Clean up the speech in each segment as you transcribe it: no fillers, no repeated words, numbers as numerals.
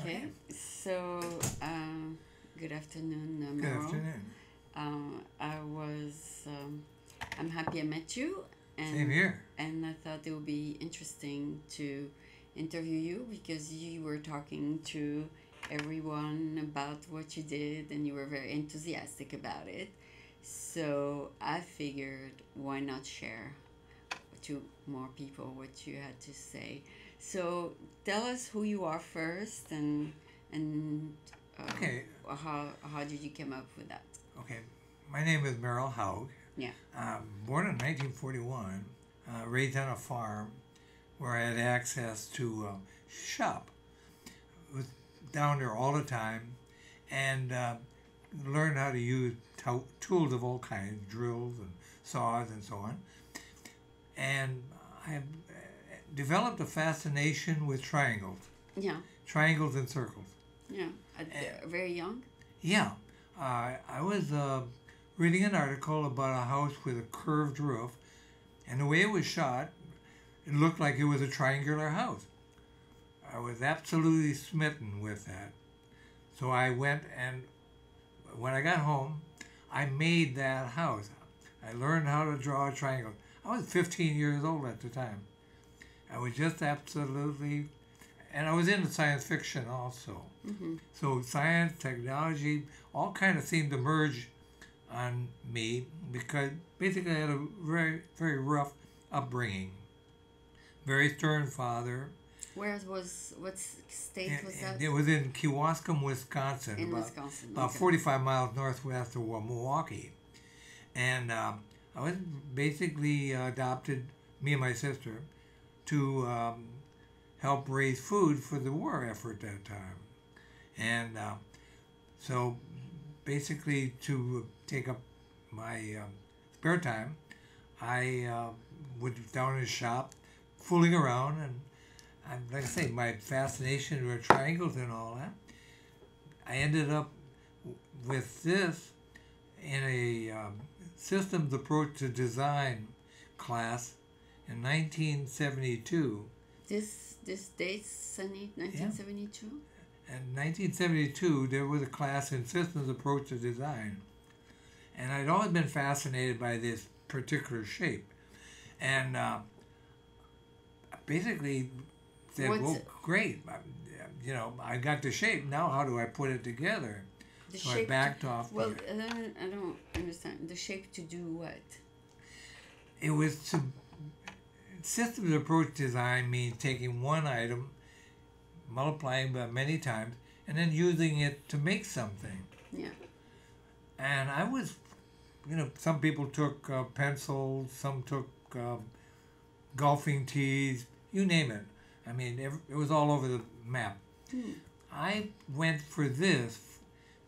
Okay. So, good afternoon, Good Merril. afternoon. I'm happy I met you. Same here. And I thought it would be interesting to interview you because you were talking to everyone about what you did and you were very enthusiastic about it. So I figured, why not share to more people what you had to say? So tell us who you are first, and Okay. how did you come up with that? Okay. My name is Merril Haug. Yeah. Born in 1941, raised on a farm where I had access to shop. Was down there all the time, and learned how to use tools of all kinds, drills and saws and so on. And I developed a fascination with triangles. Yeah. Triangles and circles. Yeah. Very young. Yeah. I was reading an article about a house with a curved roof, and the way it was shot, it looked like it was a triangular house. I was absolutely smitten with that. So I went, and when I got home, I made that house. I learned how to draw a triangle. I was 15 years old at the time. I was just absolutely, and I was into science fiction also. Mm-hmm. So science, technology, all kind of seemed to merge on me because basically I had a very, very rough upbringing. Very stern father. What state was that? It was in Kewaskum, Wisconsin. In Wisconsin. About Okay. 45 miles northwest of Milwaukee. And I was basically adopted, me and my sister, to help raise food for the war effort at that time. And so basically to take up my spare time, I was down in the shop fooling around, and like I say, my fascination with triangles and all that, I ended up with this in a systems approach to design class in 1972. This dates, Sunny, 1972? In 1972, there was a class in systems approach to design. And I'd always been fascinated by this particular shape. And basically said, well, great. I got the shape. Now how do I put it together? So I backed off. Well, I don't understand. The shape to do what? It was to... Systems approach design means taking one item, multiplying by many times, and then using it to make something. Yeah. And I was, some people took pencils, some took golfing tees, you name it. I mean, it was all over the map. I went for this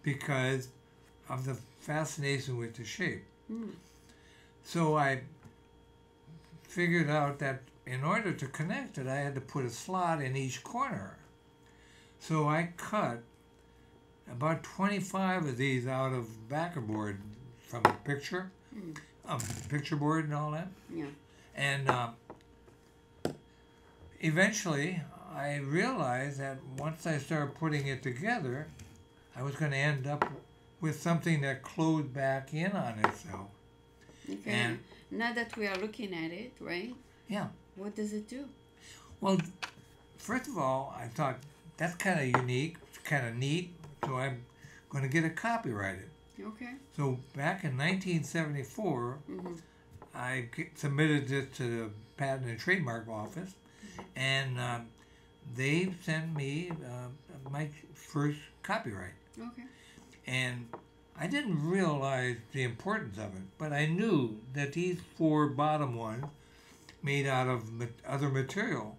because of the fascination with the shape. So I figured out that in order to connect it, I had to put a slot in each corner. So I cut about 25 of these out of backerboard from a picture, picture board and all that. Yeah. And eventually, I realized that once I started putting it together, I was going to end up with something that closed back in on itself. Okay. And now that we are looking at it, right? yeah. What does it do? Well, first of all, I thought that's kind of unique, kind of neat, so I'm going to get it copyrighted. Okay. So back in 1974, I submitted this to the Patent and Trademark Office, and they sent me my first copyright. Okay. And I didn't realize the importance of it, but I knew that these four bottom ones, made out of other material,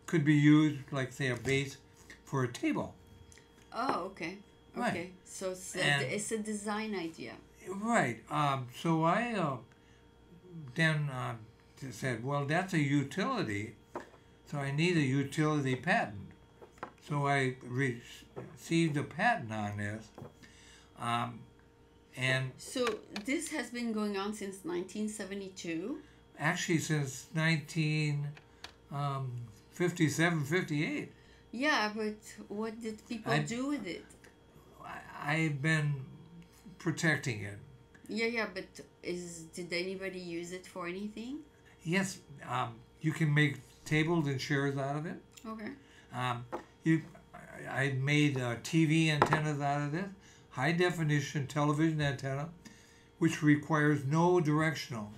could be used, like, say, a base for a table. Oh, okay. Right. Okay. So it's a design idea. Right. So I then said, well, that's a utility, so I need a utility patent. So I received a patent on this. And so this has been going on since 1972? Actually, since 1957, 58. Yeah, but what did people I, do with it? I've been protecting it. Yeah, yeah, but did anybody use it for anything? Yes, you can make tables and chairs out of it. Okay. Um, you, I made TV antennas out of this, high definition television antenna, which requires no directional.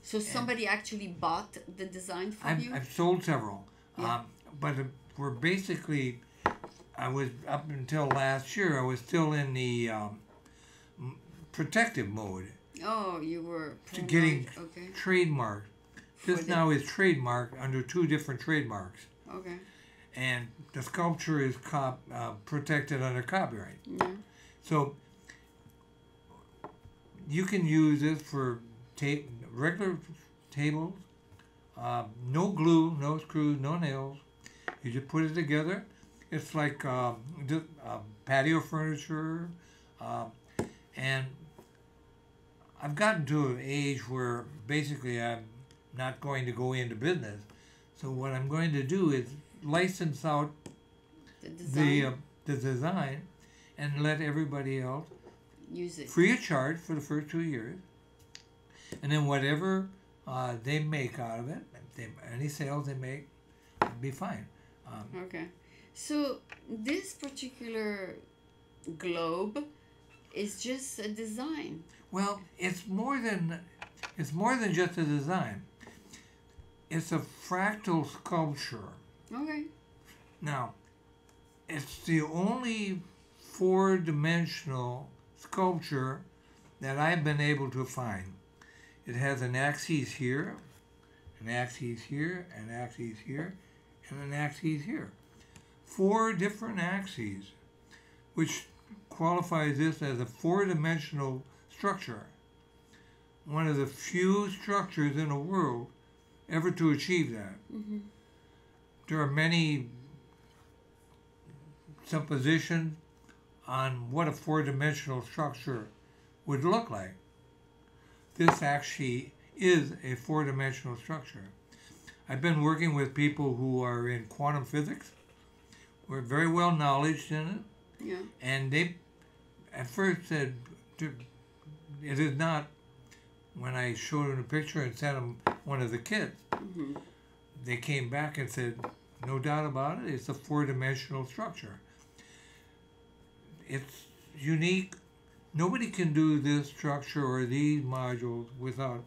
So somebody actually bought the design from you? I've sold several, Yeah. but we're basically. I was up until last year. I was still in the protective mode Oh, you were to getting okay. trademarked. This For now is trademarked under two different trademarks, okay. and the sculpture is protected under copyright. Yeah. So you can use this for regular tables, no glue, no screws, no nails. You just put it together. It's like just, patio furniture, and I've gotten to an age where basically I'm not going to go into business. So what I'm going to do is license out The design. the design and let everybody else Use it. free of charge for the first 2 years, and then whatever they make out of it, any sales they make, will be fine. Okay. So this particular globe is just a design. Well, it's more than just a design. It's a fractal sculpture. Okay. Now, it's the only four-dimensional sculpture that I've been able to find. It has an axis here, an axis here, an axis here, and an axis here. 4 different axes, which qualifies this as a four-dimensional structure. One of the few structures in the world ever to achieve that. Mm-hmm. There are many suppositions on what a four-dimensional structure would look like. This actually is a four-dimensional structure. I've been working with people who are in quantum physics. We're very well knowledge in it. Yeah. And they at first said, it is not, when I showed them a picture and sent them one of the kits, Mm-hmm. they came back and said, no doubt about it, it's a four-dimensional structure. It's unique. Nobody can do this structure or these modules without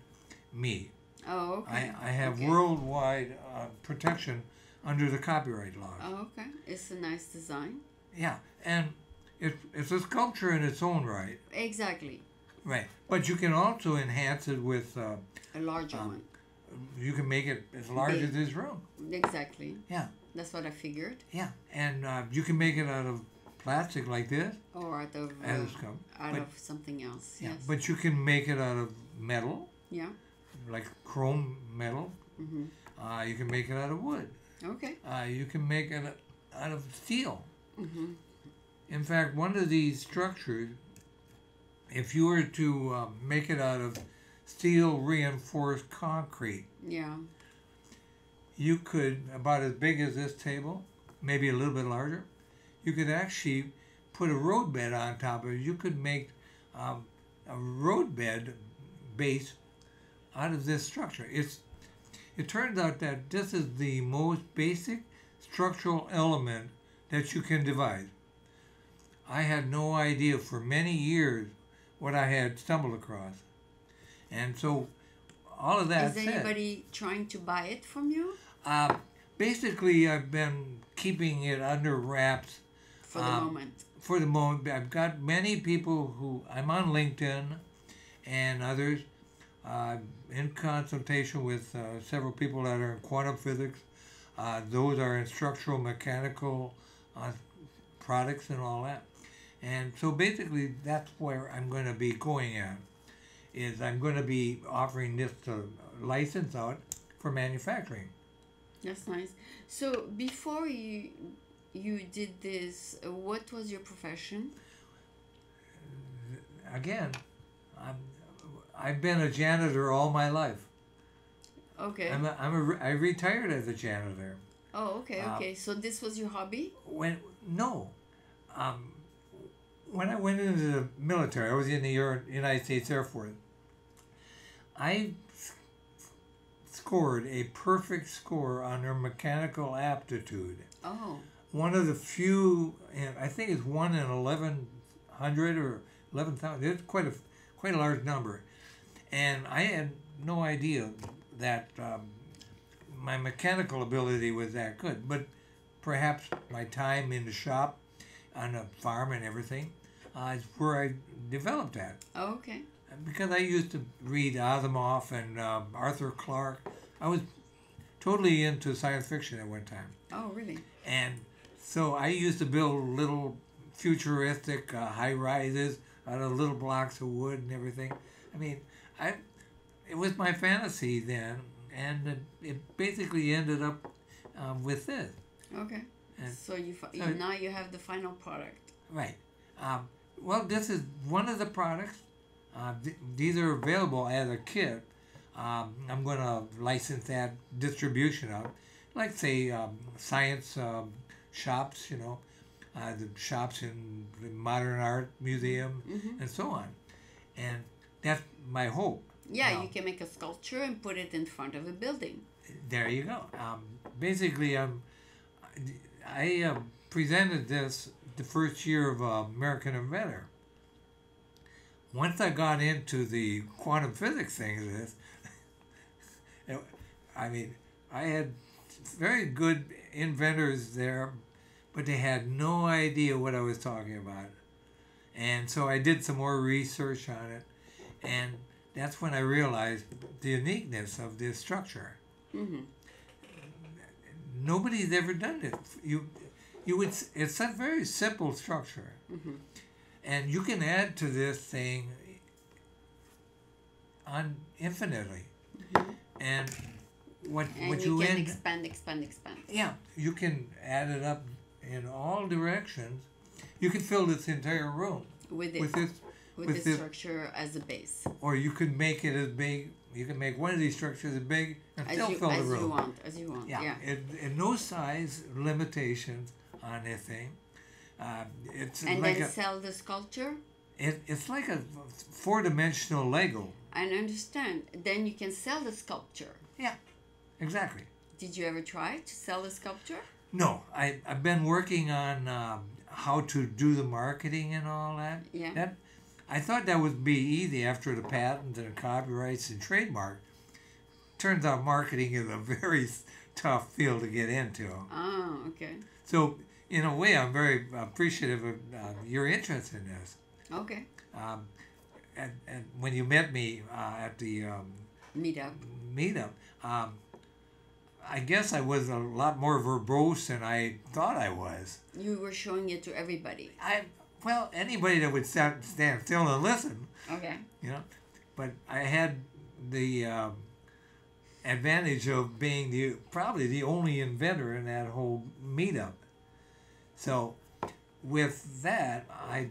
me. Oh, okay. I have Okay. worldwide protection under the copyright law. Oh, okay. It's a nice design. Yeah, and it's a sculpture in its own right. Exactly. Right, but you can also enhance it with. A larger one. You can make it as large Big. as this room. Exactly. Yeah, That's what I figured. yeah, and you can make it out of plastic like this, Or out of as a sculpture. out but- of something else. Yeah, Yes. but you can make it out of metal, Yeah. like chrome metal. Mm-hmm. You can make it out of wood. Okay. You can make it out of steel. Mm-hmm. In fact, one of these structures, if you were to make it out of steel reinforced concrete, Yeah. you could, about as big as this table, maybe a little bit larger, you could actually put a road bed on top of it. You could make a road bed base out of this structure. It turns out that this is the most basic structural element that you can devise. I had no idea for many years what I had stumbled across. And so all of that Is said, anybody trying to buy it from you basically I've been keeping it under wraps for the moment? for the moment. I've got many people who, I'm on LinkedIn and others, in consultation with several people that are in quantum physics. Those are in structural mechanical products and all that. And so basically that's where I'm going to be going at, is I'm going to be offering this to license out for manufacturing. That's nice. So before you did this, what was your profession? Again, I've been a janitor all my life. Okay. I retired as a janitor. Oh, okay, okay. So this was your hobby? When no, um, when I went into the military, I was in the United States Air Force. I scored a perfect score on their mechanical aptitude. Oh, One of the few, and I think it's 1 in 1,100 or 11,000. It's quite a large number, and I had no idea that my mechanical ability was that good. But perhaps my time in the shop, on the farm and everything, is where I developed that. oh, okay. Because I used to read Asimov and Arthur Clarke. I was totally into science fiction at one time. Oh, really? And so I used to build little futuristic high rises out of little blocks of wood and everything. I mean, it was my fantasy then, and it basically ended up with this. Okay. And So so now you have the final product. right. Well, this is one of the products. These are available as a kit. I'm going to license that distribution out, like say science shops, the shops in the Modern Art Museum and so on. And that's my hope. Yeah, you can make a sculpture and put it in front of a building. There you go. Basically, I presented this the first year of American Inventor. Once I got into the quantum physics thing of this, I mean, I had very good inventors there, but they had no idea what I was talking about. And so I did some more research on it, and that's when I realized the uniqueness of this structure. Mm-hmm. Nobody's ever done it. You would. It's a very simple structure, and you can add to this thing on infinitely, and what You can end. expand. Yeah, you can add it up in all directions. You can fill this entire room With it. with this, With the structure as a base. or you can make it as big. You can make one of these structures as big and still fill the room. As you want. Yeah, and no size limitations on this thing. It's And like then sell the sculpture? it's like a four-dimensional Lego. I understand. Then you can sell the sculpture. Yeah, exactly. Did you ever try to sell the sculpture? No, I've been working on how to do the marketing and all that. Yeah. I thought that would be easy after the patents and copyrights and trademark. Turns out marketing is a very tough field to get into. Oh, okay. So in a way, I'm very appreciative of your interest in this. Okay. And when you met me at the Meetup. I guess I was a lot more verbose than I thought I was. You were showing it to everybody. Well, anybody that would stand still and listen, Okay. But I had the advantage of being probably the only inventor in that whole meetup. So with that, I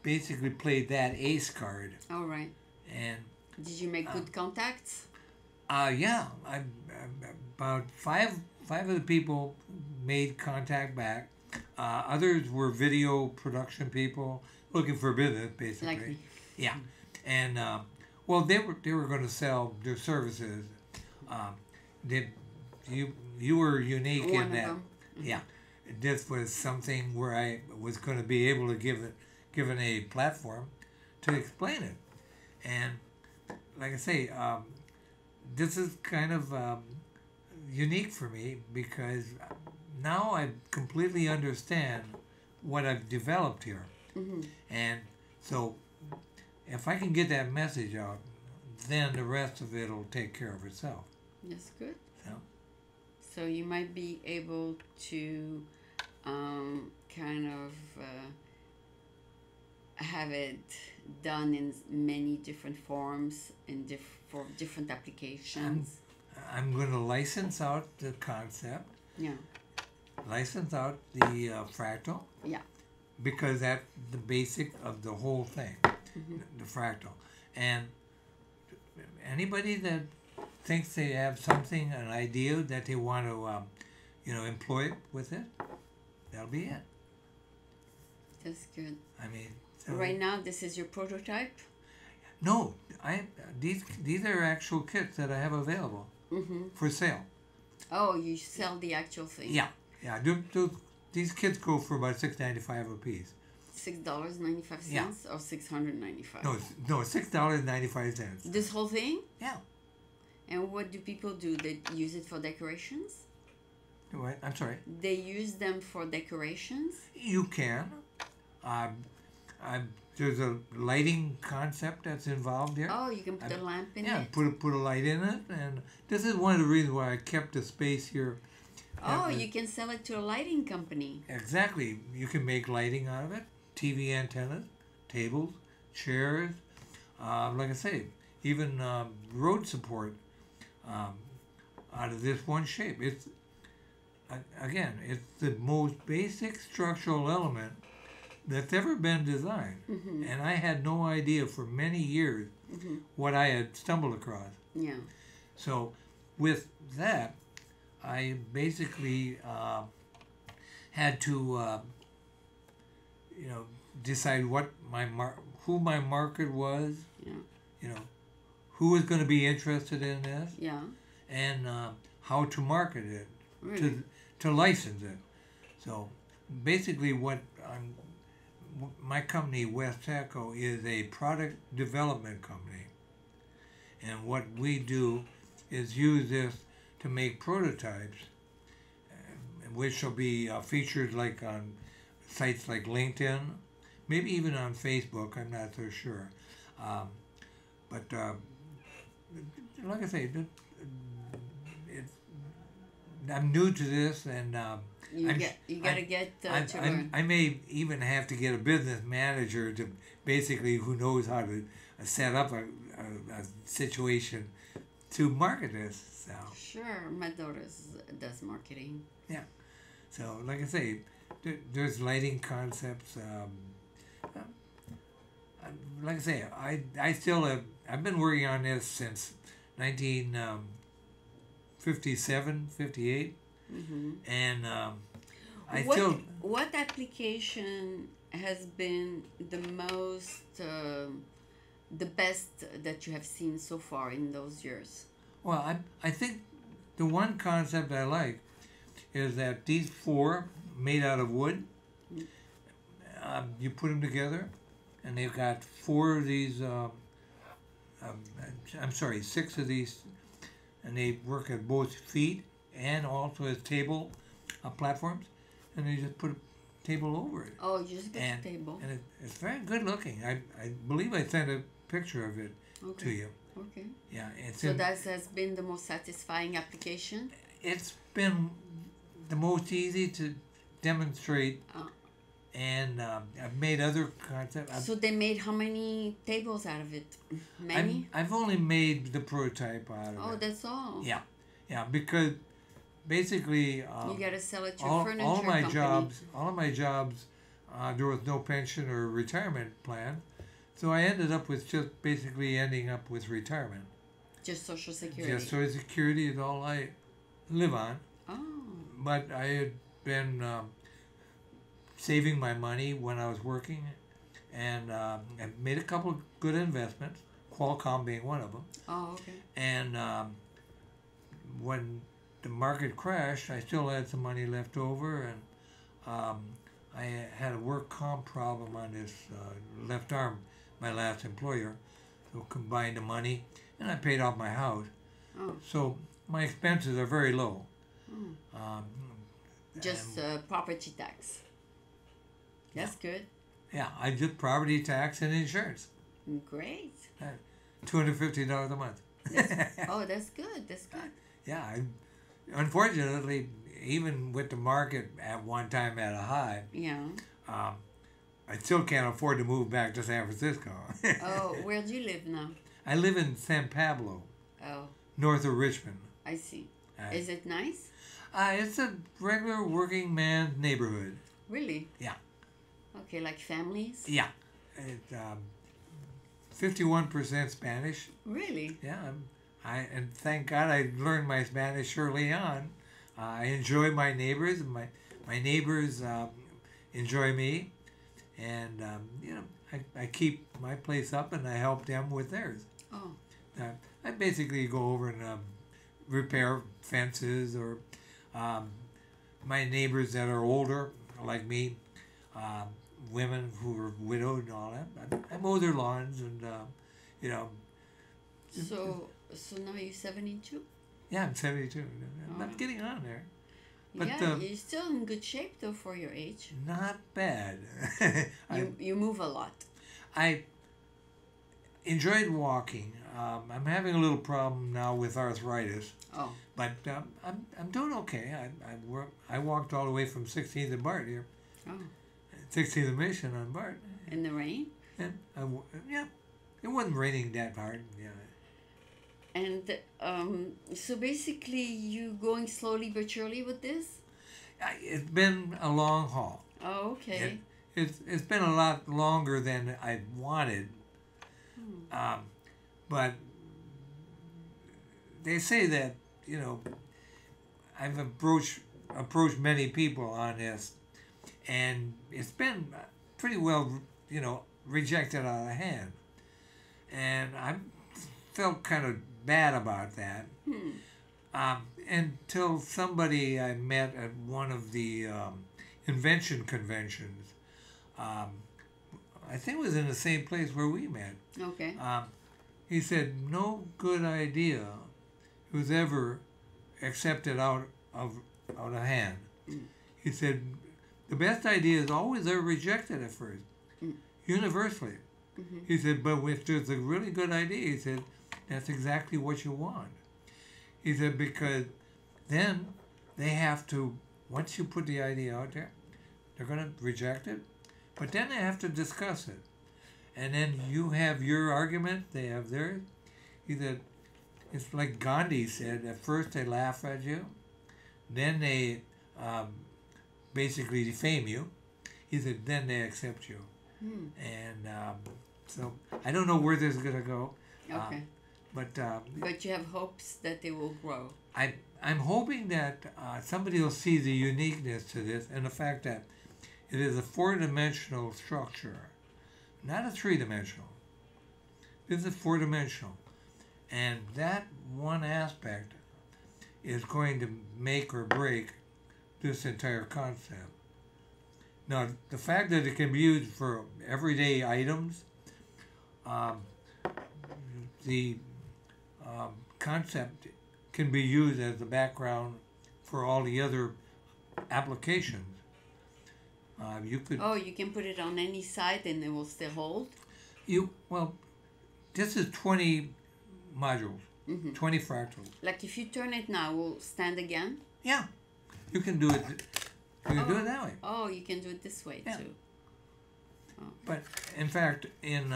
basically played that ace card. All right. And Did you make good contacts? yeah, about five of the people made contact back. Others were video production people looking for business, basically. Like me. Yeah, and well, they were going to sell their services. You were unique One in of that. them. Yeah, this was something where I was going to be able to given a platform to explain it, and like I say, this is kind of unique for me because now I completely understand what I've developed here. And so if I can get that message out, then the rest of it will take care of itself. That's good. So, So you might be able to kind of have it done in many different forms and for different applications. I'm going to license out the concept, Yeah. license out the fractal, Yeah. because that's the basic of the whole thing, the fractal. And anybody that thinks they have something, an idea that they want to employed with it, that'll be it. That's good. I mean, so Right now, this is your prototype? no, these are actual kits that I have available Mm-hmm. for sale. Oh, you sell the actual thing? Yeah, yeah. These kits go for about $6.95 a piece. $6.95 or $695? No, $6.95. This whole thing? Yeah. And what do people do? They use it for decorations? What? I'm sorry. They use them for decorations? You can. There's a lighting concept that's involved here. Oh, you can put a lamp in Yeah, it? put a light in it, and this is one of the reasons why I kept the space here. Oh, you can sell it to a lighting company. Exactly. You can make lighting out of it. TV antennas, tables, chairs. Like I say, even road support out of this one shape. It's it's the most basic structural element that's ever been designed, Mm-hmm. and I had no idea for many years Mm-hmm. what I had stumbled across. Yeah. So, with that, I basically had to, decide what who my market was. Yeah. Who was going to be interested in this, Yeah. and how to market it, Really? to license it. So, basically, my company, Wes-Tec Co, is a product development company, and what we do is use this to make prototypes, which will be featured like on sites like LinkedIn, maybe even on Facebook. I'm not so sure, but like I say, I'm new to this, and You gotta get to learn. I may even have to get a business manager to basically who knows how to set up a situation to market this. So Sure, my daughter does marketing. yeah, so like I say, there's lighting concepts. Like I say, I still have. I've been working on this since 1957, 58, Mm-hmm. and What application has been the most, the best that you have seen so far in those years? Well, I think the one concept I like is that these four made out of wood, you put them together, and they've got four of these. Six of these, and they work at both feet and also as table platforms, and they just put a table over it. Oh, you just get And, the table. and it's very good looking. I believe I sent a picture of it Okay. to you. Okay. Yeah, it's So that has been the most satisfying application? it's been the most easy to demonstrate, Oh. and I've made other concepts. So they made how many tables out of it? Many? I've only made the prototype out of Oh, it. that's all. Yeah, because basically You gotta sell it to a all furniture of my company. jobs, there was no pension or retirement plan, so I ended up with just basically ending up with retirement. Just Social Security. Just Social Security is all I live on. Oh. But I had been saving my money when I was working, and I made a couple of good investments, Qualcomm being one of them. Oh, okay. And when the market crashed, I still had some money left over, and I had a work comp problem on this left arm, my last employer. So combined the money, and I paid off my house. Oh. So my expenses are very low. Mm. Um, Just property tax. That's good. Yeah, I did property tax and insurance. Great. $250 a month. That's good. That's good. Yeah, unfortunately, even with the market at one time at a high, Yeah. I still can't afford to move back to San Francisco. Oh, where do you live now? I live in San Pablo, Oh, north of Richmond. I see. Uh, Is it nice? It's a regular working man's neighborhood. Really? Yeah. Okay, like families? Yeah. It, 51% Spanish. Really? Yeah, and thank God I learned my Spanish early on I enjoy my neighbors. My neighbors enjoy me, and I keep my place up and I help them with theirs. Oh. I basically go over and repair fences or my neighbors that are older, like me, women who are widowed and all that. I mow their lawns and, you know. So now you're 72? Yeah, I'm 72. Oh. I'm getting on there. But, yeah, you're still in good shape though for your age. Not bad. You move a lot. I enjoyed walking. I'm having a little problem now with arthritis. Oh. But I'm doing okay. I walked all the way from 16th and Bart here. Oh. 16th and Mission on Bart. In the rain? And yeah, it wasn't raining that hard. Yeah. And so basically, you going slowly but surely with this? It's been a long haul. Oh, okay. It's been a lot longer than I wanted. But they say that, I've approached many people on this, and it's been pretty well, rejected out of hand. And I felt kind of bad about that. Until somebody I met at one of the invention conventions. I think it was in the same place where we met. Okay. He said no good idea was ever accepted out of hand. He said the best idea is always are rejected at first, universally. He said, but if there's a really good idea, he said, that's exactly what you want. He said, because then they have to, once you put the idea out there, they're going to reject it, but then they have to discuss it. And then you have your argument, they have theirs. He said, it's like Gandhi said, at first they laugh at you, then they basically defame you. He said, then they accept you. And so I don't know where this is going to go. Okay. But you have hopes that they will grow. I'm hoping that somebody will see the uniqueness to this and the fact that it is a four-dimensional structure, not a three-dimensional. This is four-dimensional. And that one aspect is going to make or break this entire concept. Now, the fact that it can be used for everyday items, the concept can be used as the background for all the other applications. You could. Oh, you can put it on any side and it will still hold? Well, this is 20 modules, 20 fractals. Like if you turn it now, it will stand again? Yeah. You can do it. You can do it that way. Oh, you can do it this way too. Oh. But in fact, and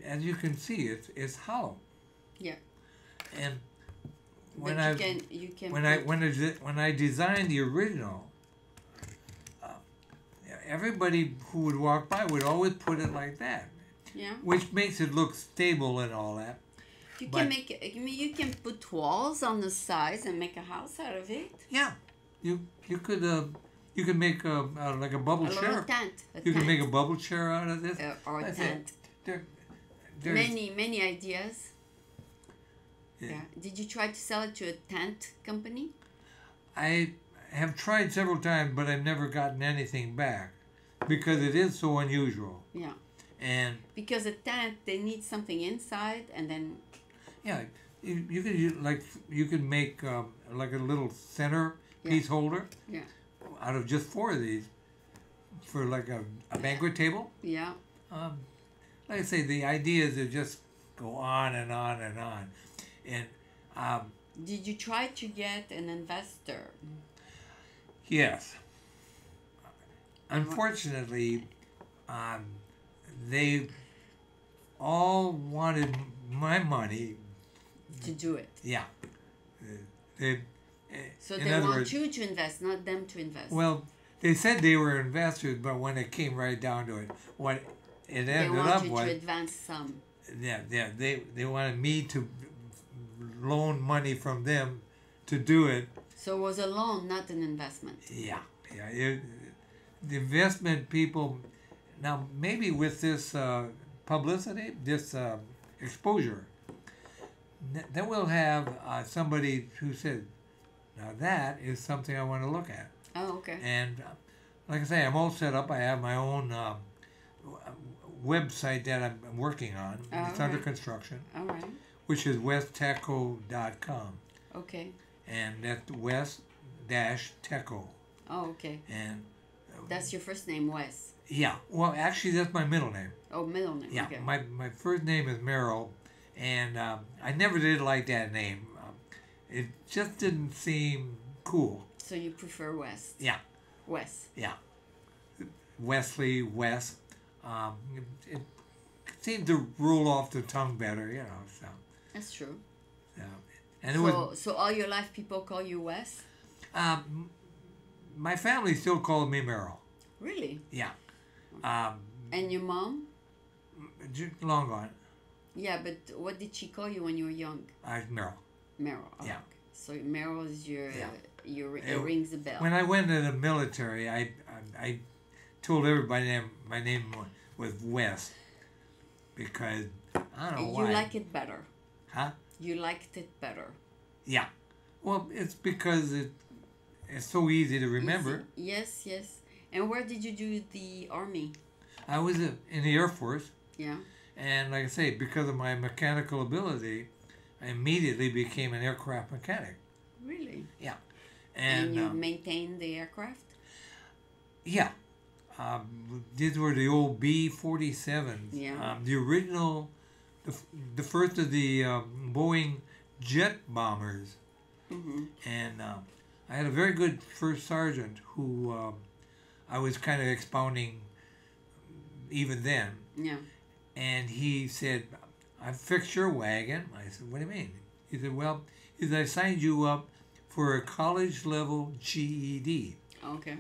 as you can see, it's hollow. Yeah. And when I designed the original, everybody who would walk by would always put it like that. Yeah. Which makes it look stable and all that. You can put walls on the sides and make a house out of it. Yeah. You could make like a bubble chair. Little tent. You can make a bubble chair out of this. Or a tent. Many ideas. Yeah. Did you try to sell it to a tent company? I have tried several times, but I've never gotten anything back because it is so unusual. Yeah. And because a tent, they need something inside, and then. Yeah, you could make like a little center piece holder. Yeah. Out of just 4 of these, for like a banquet table. Yeah. Like I say, the idea is to just go on and on and on. And did you try to get an investor? Yes. Unfortunately, they all wanted my money to do it. Yeah. So they want you to invest, not them to invest. Well, they said they were investors, but when it came right down to it, what it ended up was... They wanted to advance some. Yeah, they wanted me to loan money from them to do it. So it was a loan, not an investment. Yeah, yeah. The investment people, now maybe with this publicity, this exposure, then we'll have somebody who says, now that is something I want to look at. Oh, okay. And like I say, I'm all set up. I have my own website that I'm working on. Oh, it's under construction, All right. which is westecco.com. Okay. And that's West-Tecco. Oh, okay. And That's your first name, Wes. yeah, well, actually, that's my middle name. Oh, middle name. Yeah, Okay. my first name is Merril, and I never did like that name. It just didn't seem cool. So you prefer West? Yeah, Wes. yeah. Wesley, Wes. It seemed to roll off the tongue better, you know. So, That's true. and it So, was so all your life people call you Wes? my family still called me Merril. Really? Yeah. And your mom? Long gone. Yeah, but what did she call you when you were young? Merril. Merril. Oh, Yeah. Okay. So Merril is your Yeah. it rings a bell. When I went into the military, I told everybody my name was Wes because I don't know You why. like it better. Huh? You liked it better. Yeah. Well, it's because it's so easy to remember. Easy. Yes, yes. And where did you do the army? I was in the Air Force, Yeah. and like I say, because of my mechanical ability, I immediately became an aircraft mechanic. Really? Yeah. And you maintained the aircraft? Yeah. These were the old B-47s. Yeah. The original, the first of the Boeing jet bombers. Mm-hmm. And I had a very good first sergeant who I was kind of expounding even then. Yeah. And he said, I fixed your wagon. I said, what do you mean? He said, well, I signed you up for a college level GED. Okay.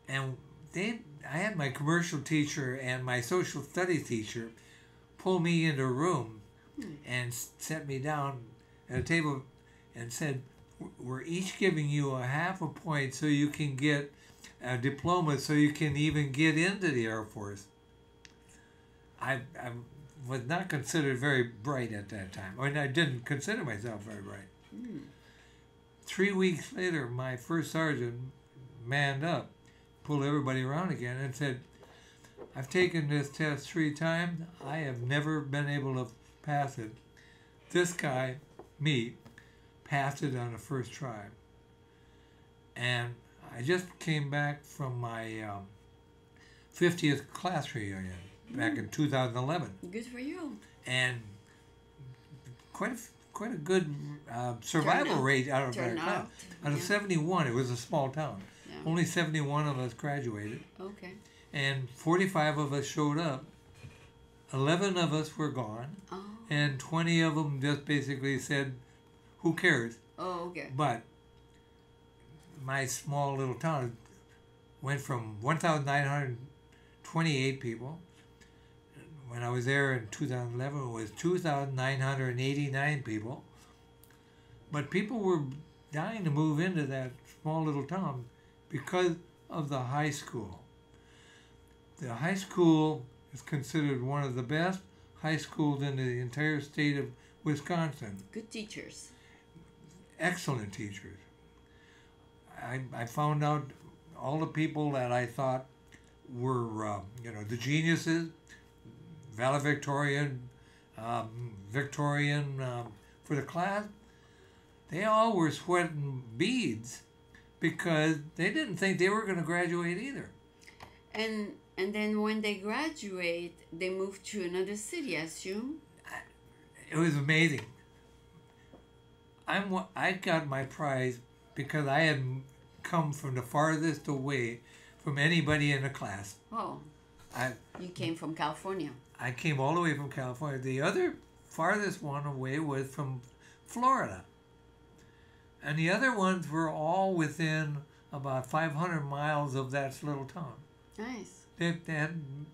And I had my commercial teacher and my social studies teacher pull me into a room and set me down at a table and said, we're each giving you a half a point so you can get a diploma so you can even get into the Air Force. I was not considered very bright at that time. I mean, I didn't consider myself very bright. 3 weeks later, my first sergeant manned up, pulled everybody around again, and said, I've taken this test 3 times. I have never been able to pass it. This guy, me, passed it on the first try. And I just came back from my 50th class reunion back in 2011. Good for you. And quite a good survival Turnout. rate out of that Turnout. class. Out of 71, it was a small town. Yeah. Only 71 of us graduated, Okay. and 45 of us showed up. 11 of us were gone, Oh. and 20 of them just basically said, who cares? Oh, okay. But my small little town went from 1,928 people. When I was there in 2011, it was 2,989 people. But people were dying to move into that small little town because of the high school. The high school is considered one of the best high schools in the entire state of Wisconsin. Good teachers. Excellent teachers. I found out all the people that I thought were, the geniuses, valedictorian, Victorian for the class, they all were sweating beads because they didn't think they were going to graduate either. And then when they graduate, they move to another city, I assume? It was amazing. I got my prize because I had come from the farthest away from anybody in the class. Oh. You came from California. I came all the way from California. The other farthest one away was from Florida. And the other ones were all within about 500 miles of that little town. Nice. They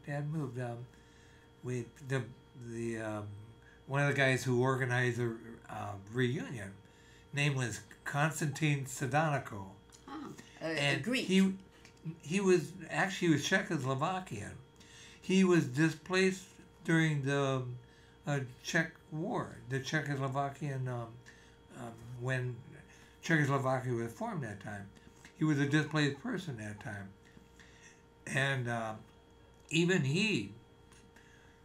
had moved. One of the guys who organized the reunion name was Konstantin Sedanico. Ah, And Greek. he was Czechoslovakian. He was displaced during the Czech War, the Czechoslovakian when Czechoslovakia was formed that time. He was a displaced person that time, and even he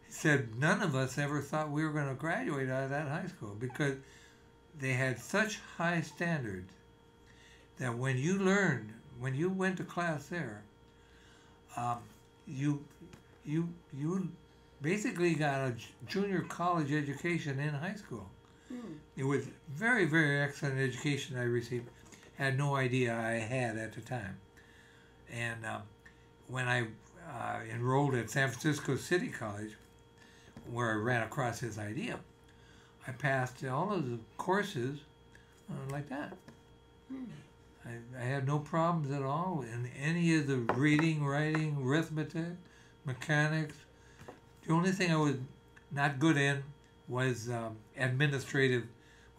said none of us ever thought we were going to graduate out of that high school because they had such high standards that when you went to class there, you basically got a junior college education in high school. It was very, very excellent education I received. Had no idea I had at the time. And when I enrolled at San Francisco City College, where I ran across this idea, I passed all of the courses like that. I had no problems at all in any of the reading, writing, arithmetic, mechanics. The only thing I was not good in was administrative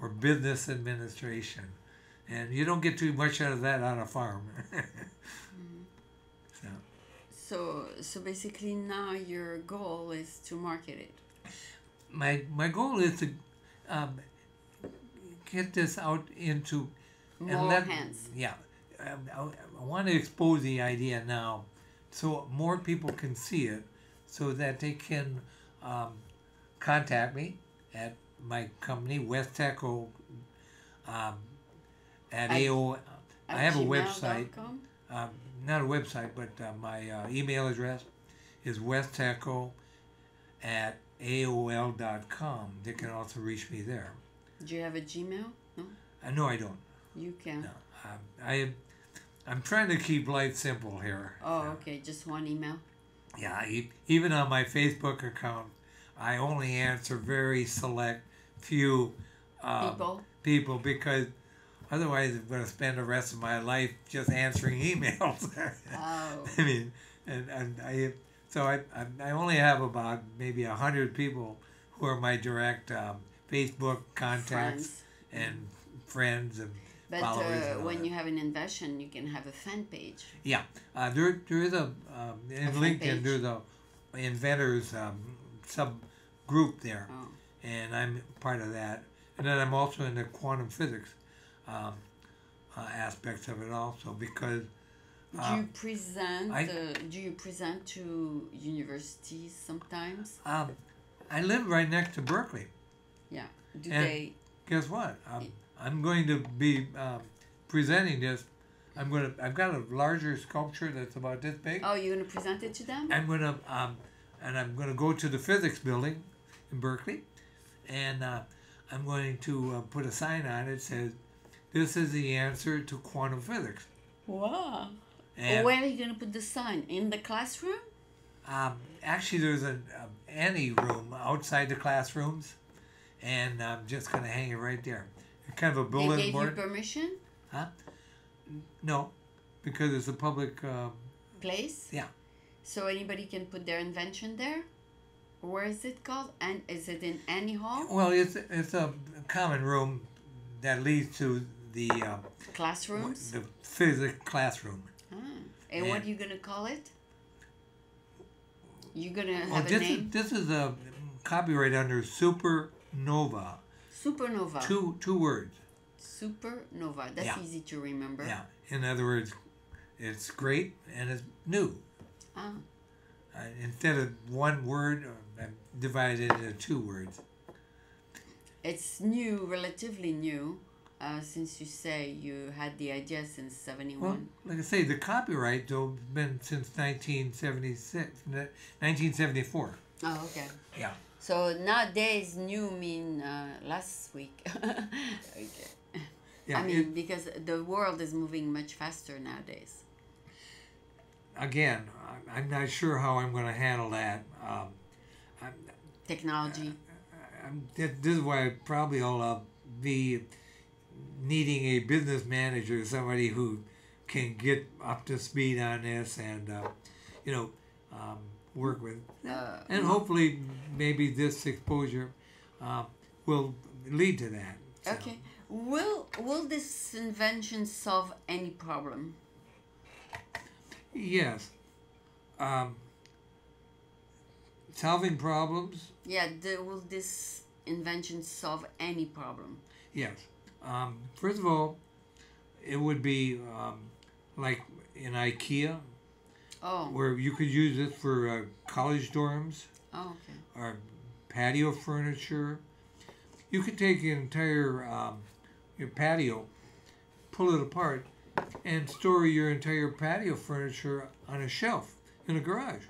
or business administration. And you don't get too much out of that on a farm. So basically now your goal is to market it. My goal is to get this out into More hands. Yeah, I want to expose the idea now, so more people can see it, so that they can contact me at my company Wes-Tec Co. At AO. I have a website. Not a website, but my email address is westecco at AOL.com. They can also reach me there. Do you have a Gmail? No? No, I don't. You can. No, I'm trying to keep life simple here. Oh, okay. Just one email? Yeah, even on my Facebook account, I only answer very select few people because otherwise I'm going to spend the rest of my life just answering emails. Oh. I mean, and I only have about maybe 100 people who are my direct Facebook contacts and friends and followers. But when you have an invention, you can have a fan page. Yeah, there is a in LinkedIn page. there's a inventors subgroup there, Oh. and I'm part of that. And then I'm also in the quantum physics aspects of it also because. Do you present? Do you present to universities sometimes? I live right next to Berkeley. Yeah. And guess what? I'm going to be presenting this. I've got a larger sculpture that's about this big. Oh, you're gonna present it to them? I'm gonna go to the physics building in Berkeley, and I'm going to put a sign on it that says, "This is the answer to quantum physics." Wow. And where are you gonna put the sign? In the classroom? actually, there's any room outside the classrooms, and I'm just gonna hang it right there. Kind of a bulletin They gave board. you permission? Huh? No, because it's a public. Place? Yeah. So anybody can put their invention there? Where is it called? And is it in any hall? Well, it's a common room that leads to the Classrooms? the physics classroom. Ah. And what are you gonna call it? You gonna have a this name? this is a copyright under Supernova. Supernova. Two words. Supernova. That's Yeah. easy to remember. Yeah. In other words, it's great and it's new. Ah. Instead of one word, I'm divided into two words. It's new, relatively new, since you say you had the idea since 71. Well, like I say, the copyright though has been since 1974. Oh, okay. Yeah. So nowadays, new mean last week. Okay. Yeah. I mean, because the world is moving much faster nowadays. Again, I'm not sure how I'm going to handle that. Technology. This is why probably I'll be needing a business manager, somebody who can get up to speed on this and, work with. And hopefully maybe this exposure will lead to that. So. Okay. Will this invention solve any problem? Yes. Um, Solving problems. Yeah, will this invention solve any problem? Yes. First of all, it would be like in IKEA, Oh. where you could use it for college dorms Oh, okay. or patio furniture. You could take your entire your patio, pull it apart, and store your entire patio furniture on a shelf in a garage.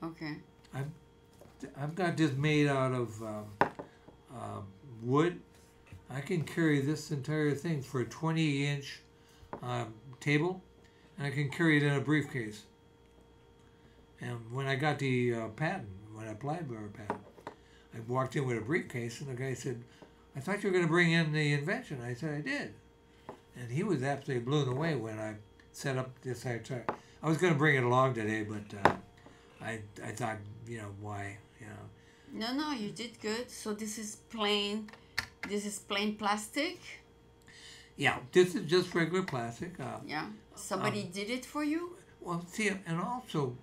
Okay. I've got this made out of wood. I can carry this entire thing for a 20-inch table, and I can carry it in a briefcase. And when I got the patent, when I applied for a patent, I walked in with a briefcase, and the guy said, "I thought you were going to bring in the invention." I said, "I did." And he was absolutely blown away when I set up this. I was going to bring it along today, but I thought, why, No, you did good. So this is plain. This is plain plastic. Yeah, this is just regular plastic. Yeah. Somebody did it for you. Well, see, and also,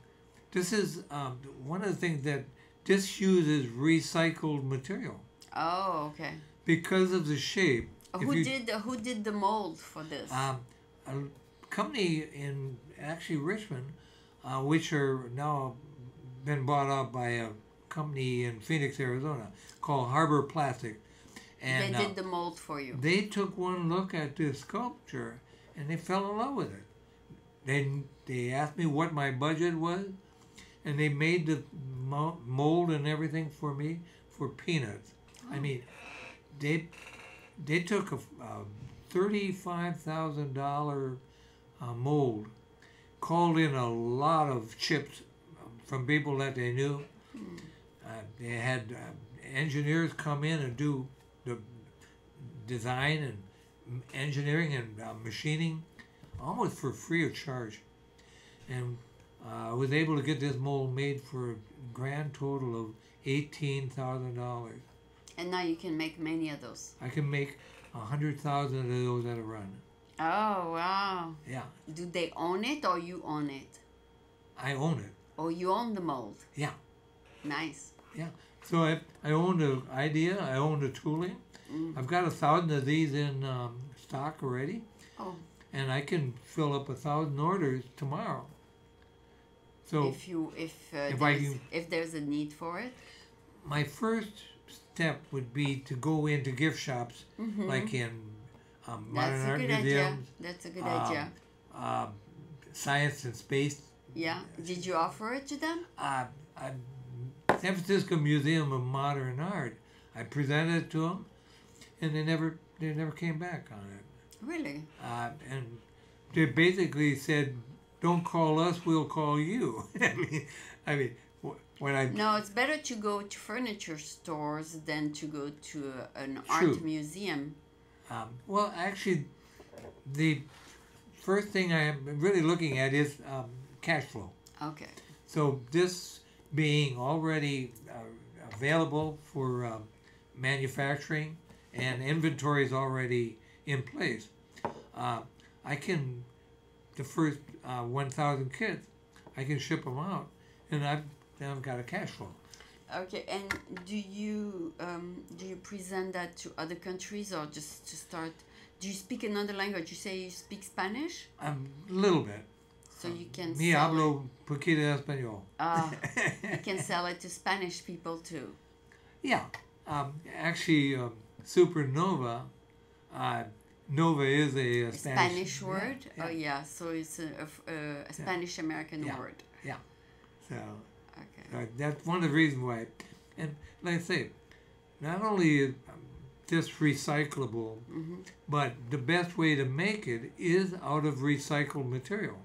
this is one of the things that this uses recycled material Oh, okay. because of the shape. Who did the mold for this? A company in actually Richmond, which are now been bought out by a company in Phoenix, Arizona, called Harbor Plastic. And they did the mold for you. they took one look at this sculpture and they fell in love with it. They asked me what my budget was, and they made the mold and everything for me for peanuts. I mean, they took a $35,000 mold, called in a lot of chips from people that they knew. They had engineers come in and do the design and engineering and machining almost for free of charge. And I was able to get this mold made for a grand total of $18,000. And now you can make many of those. I can make 100,000 of those at a run. Oh, wow. Yeah. Do they own it or you own it? I own it. Oh, you own the mold? Yeah. Nice. Yeah. So I own the idea. I own the tooling. I've got 1,000 of these in stock already. Oh. And I can fill up 1,000 orders tomorrow. So if there's a need for it. My first step would be to go into gift shops, like in modern art museums. That's a good idea. Science and space. Yeah. Did you offer it to them? San Francisco Museum of Modern Art. I presented it to them, and they never came back on it. Really? And they basically said, "Don't call us, we'll call you." I mean, when I No, it's better to go to furniture stores than to go to an True. art museum. Well, actually, the first thing I am really looking at is cash flow. Okay. So this being already available for manufacturing and inventory is already in place, I can, the first 1,000 kits, I can ship them out, and I've got a cash flow. Okay, and do you present that to other countries or just to start? Do you speak another language? You say you speak Spanish? A little bit. So you can Mi sell hablo poquito español. you can sell it to Spanish people too. Yeah. Actually, supernova, nova is a Spanish word? Yeah. Oh, yeah. So it's a Spanish-American word. Yeah. So Okay. that's one of the reasons why. And like I say, not only is this recyclable, but the best way to make it is out of recycled material.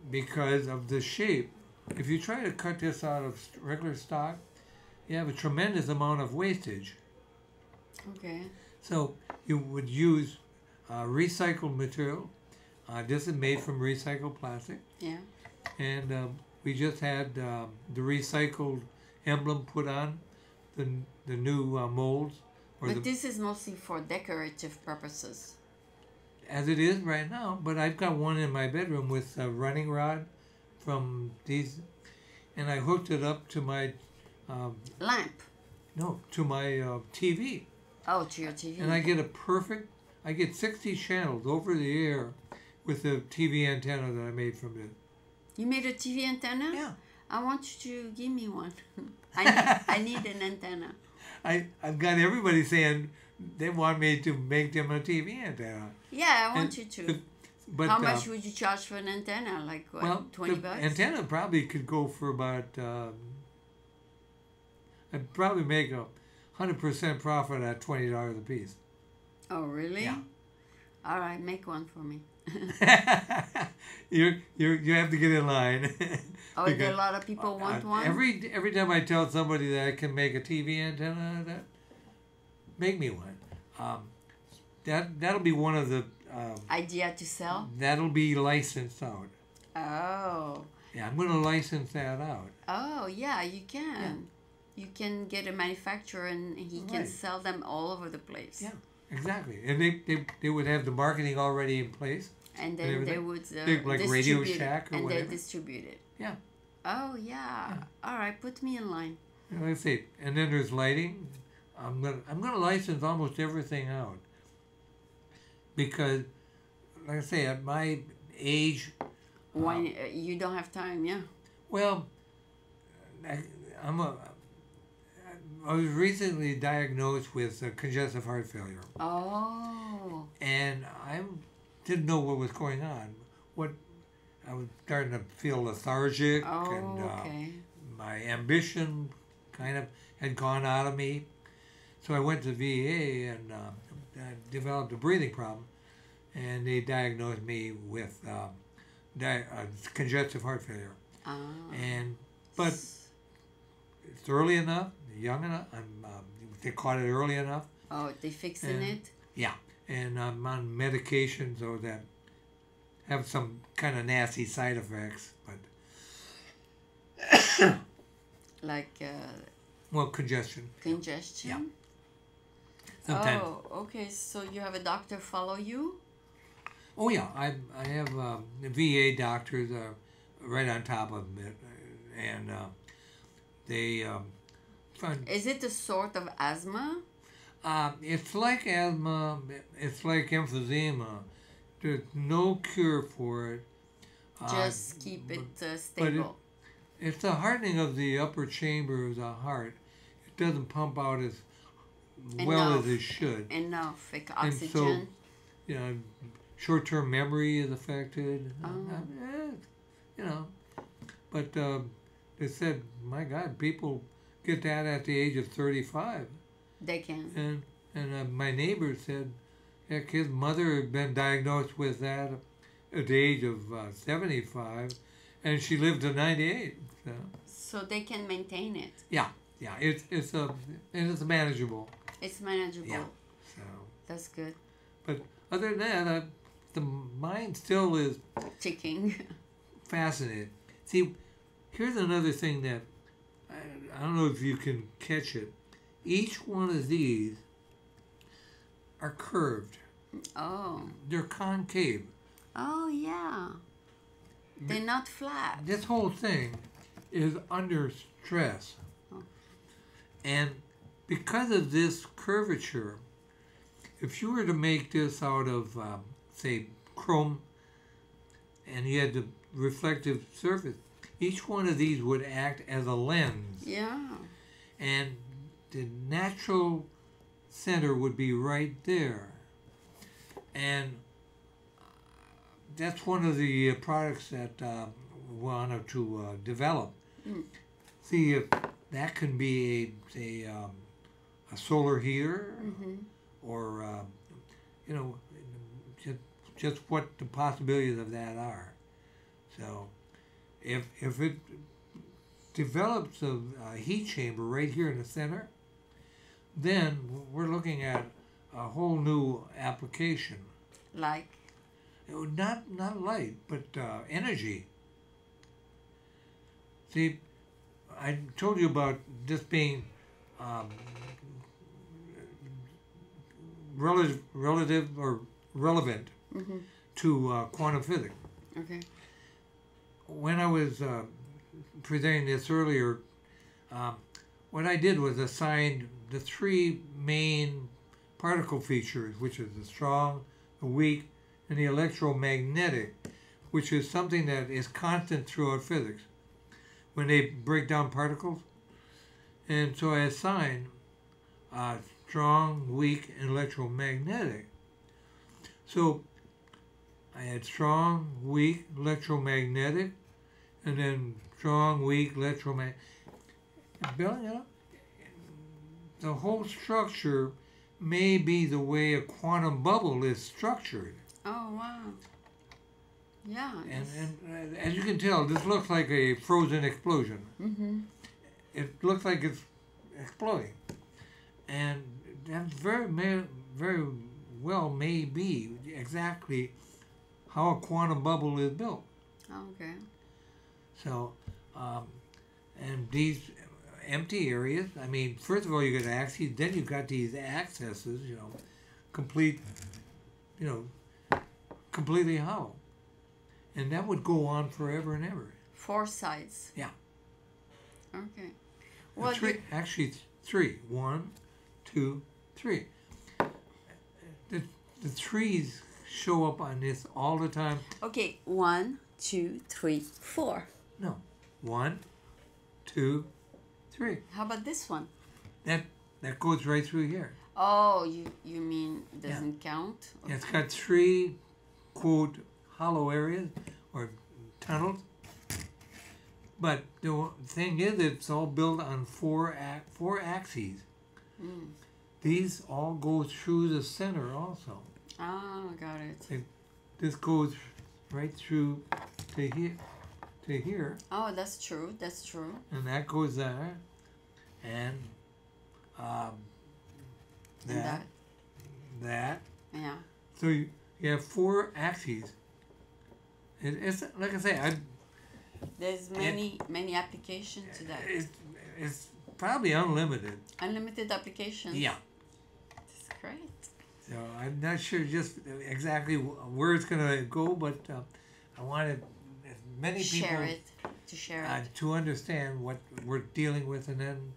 Because of the shape. If you try to cut this out of regular stock, you have a tremendous amount of wastage. Okay. So you would use recycled material. This is made from recycled plastic. Yeah. And we just had the recycled emblem put on the new molds or But this is mostly for decorative purposes. as it is right now. But I've got one in my bedroom with a running rod from these, and I hooked it up to my Lamp. no, to my TV, Oh, to your TV. and I get a perfect. I get 60 channels over the air with the TV antenna that I made from it. You made a TV antenna? Yeah. I want you to give me one. I need an antenna. I've got everybody saying they want me to make them a TV antenna. Yeah, I want you to. But How much would you charge for an antenna? Like what, well, 20 the bucks? antenna probably could go for about. I'd probably make 100% profit at $20 a piece. Oh, really? Yeah. All right, make one for me. You have to get in line. Oh, Because, there a lot of people want one? Every time I tell somebody that I can make a TV antenna, that make me one. That'll be one of the. Idea to sell? That'll be licensed out. Oh. Yeah, I'm going to license that out. Oh, yeah, you can. You can get a manufacturer and he can Right. sell them all over the place. Yeah, exactly. And they would have the marketing already in place. And then they would Like Radio distribute Shack or and whatever. they distribute it. Yeah. Oh, yeah. All right, put me in line. Let's see. And then there's lighting. I'm gonna license almost everything out because, like I say, at my age, Why you don't have time? Yeah. well, I was recently diagnosed with congestive heart failure, Oh. and I didn't know what was going on. I was starting to feel lethargic, Oh, and okay. my ambition kind of had gone out of me. So I went to VA and I developed a breathing problem, and they diagnosed me with congestive heart failure. Ah. But it's early enough, young enough. They caught it early enough. Oh, they fixing And- it? Yeah, and I'm on medication so that have some kind of nasty side effects, but Like well, congestion. congestion? Yeah. Sometimes. Oh, okay. So you have a doctor follow you? Oh yeah, I have VA doctors right on top of it, and they find Is it a sort of asthma? it's like asthma, it's like emphysema. There's no cure for it. Just keep it but stable. it's the hardening of the upper chamber of the heart. It doesn't pump out as well Enough. as it should. Enough like And oxygen. so, you know, short-term memory is affected. You know, but they said, my God, people get that at the age of 35. They can. And my neighbor said, heck, his mother had been diagnosed with that at the age of 75, and she lived to 98. So they can maintain it. Yeah, it's manageable. It's manageable. Yeah. So, That's good. but other than that, the mind still is Ticking. fascinated. See, here's another thing that I don't know if you can catch it. Each one of these are curved. Oh. They're concave. Oh, yeah. They're not flat. This whole thing is under stress. Oh. And because of this curvature, if you were to make this out of, say, chrome, and you had the reflective surface, each one of these would act as a lens. Yeah. And the natural center would be right there. And that's one of the products that we wanted to develop. Mm. See if that can be a solar heater, Mm-hmm. or you know, just what the possibilities of that are. So if it develops a heat chamber right here in the center, then we're looking at a whole new application. Like? Not light, but energy. See, I told you about this being relative or relevant to quantum physics. Okay. When I was presenting this earlier, what I did was assigned the three main particle features, which is the strong, the weak, and the electromagnetic, which is something that is constant throughout physics when they break down particles. And so I assigned strong, weak, and electromagnetic. So I had strong, weak, electromagnetic, and then strong, weak, electromagnetic. Building it up, the whole structure may be the way a quantum bubble is structured. Oh, wow. Yeah. And as you can tell, this looks like a frozen explosion. Mm-hmm. It looks like it's exploding. And that very well may be exactly how a quantum bubble is built. Okay. So, and these empty areas, I mean, first of all, you got axes, then you've got these accesses, completely hollow. And that would go on forever and ever. 4 sides. Yeah. Okay. Well, actually, 3. 1, 2, 3. The trees show up on this all the time. Okay, 1, 2, 3, 4. No. 1, 2, 3. How about this one? That goes right through here. Oh, you mean doesn't count? Okay. It's got 3, quote, hollow areas or tunnels. But the thing is, it's all built on 4 axes. Mm. These all go through the center also. Oh, got it. This goes right through to here. Oh, that's true. That's true. And that goes there. And that. Yeah. So you have 4 axes. It's like I say, There's many applications to that. It's probably unlimited. Unlimited applications. Yeah. That's great. So I'm not sure just exactly where it's going to go, but I wanted many people to share it to understand what we're dealing with, and then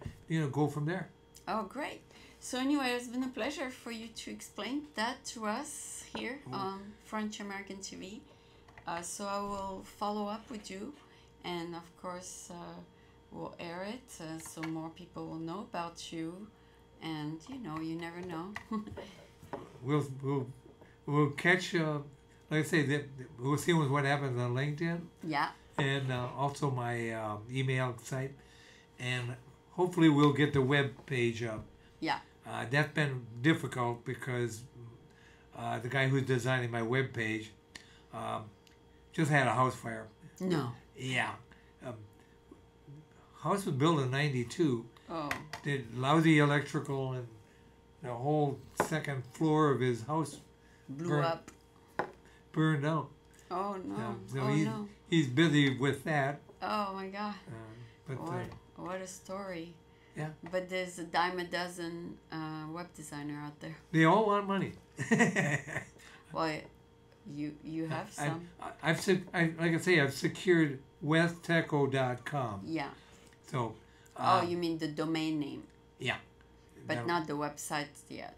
go from there. Oh, great. So anyway, it's been a pleasure for you to explain that to us here on French American TV. So I will follow up with you, and of course we'll air it so more people will know about you, and you never know. We'll catch. Like I say, we'll see what happens on LinkedIn. Yeah. And also my email site, and hopefully we'll get the web page up. Yeah. That's been difficult because the guy who's designing my web page just had a house fire. No. Yeah. House was built in '92. Oh. Did lousy electrical, and the whole second floor of his house burned out. Oh no! So he's busy with that. Oh my God! But what a story! Yeah. But there's a dime a dozen web designer out there. They all want money. Well, you have some. Like I say, I've secured westecco.com. Yeah. So. You mean the domain name? Yeah. But not the website yet.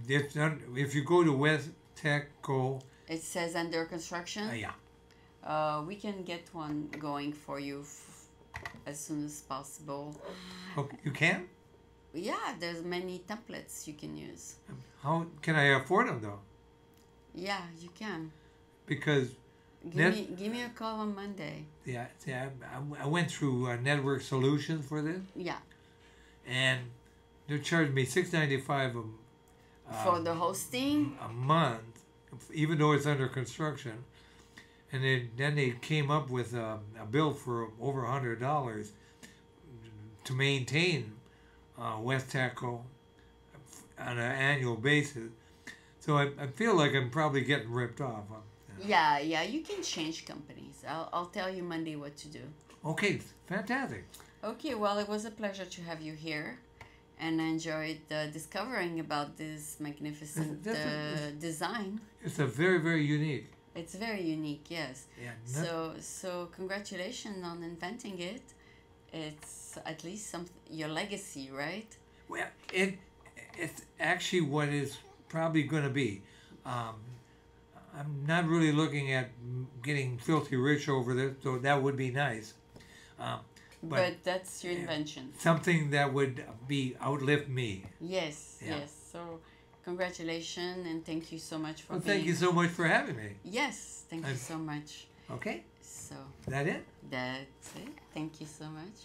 If you go to Wes-Tec Co. It says under construction? Yeah. We can get one going for you as soon as possible. Okay, you can? Yeah, there's many templates you can use. How can I afford them though? Yeah, you can. Because give me a call on Monday. Yeah, see, I went through Network Solutions for this. Yeah. And they charged me $6.95 for the hosting a month, even though it's under construction. And then they came up with a bill for over $100 to maintain Wes-Tec Co on an annual basis. So I feel like I'm probably getting ripped off. Yeah, you can change companies. I'll tell you Monday what to do. Okay, fantastic. Okay, well, it was a pleasure to have you here. and I enjoyed discovering about this magnificent design. It's a very, very unique. It's very unique, yes. Yeah. So congratulations on inventing it. It's at least your legacy, right? Well, it's actually what it's probably going to be. I'm not really looking at getting filthy rich over this, so that would be nice. But that's your invention. Something that would outlive me. Yes, Yeah. yes. So congratulations and thank you so much for being... Thank you so much for having me. Yes, thank you so much. Okay. So... That it? That's it. Thank you so much.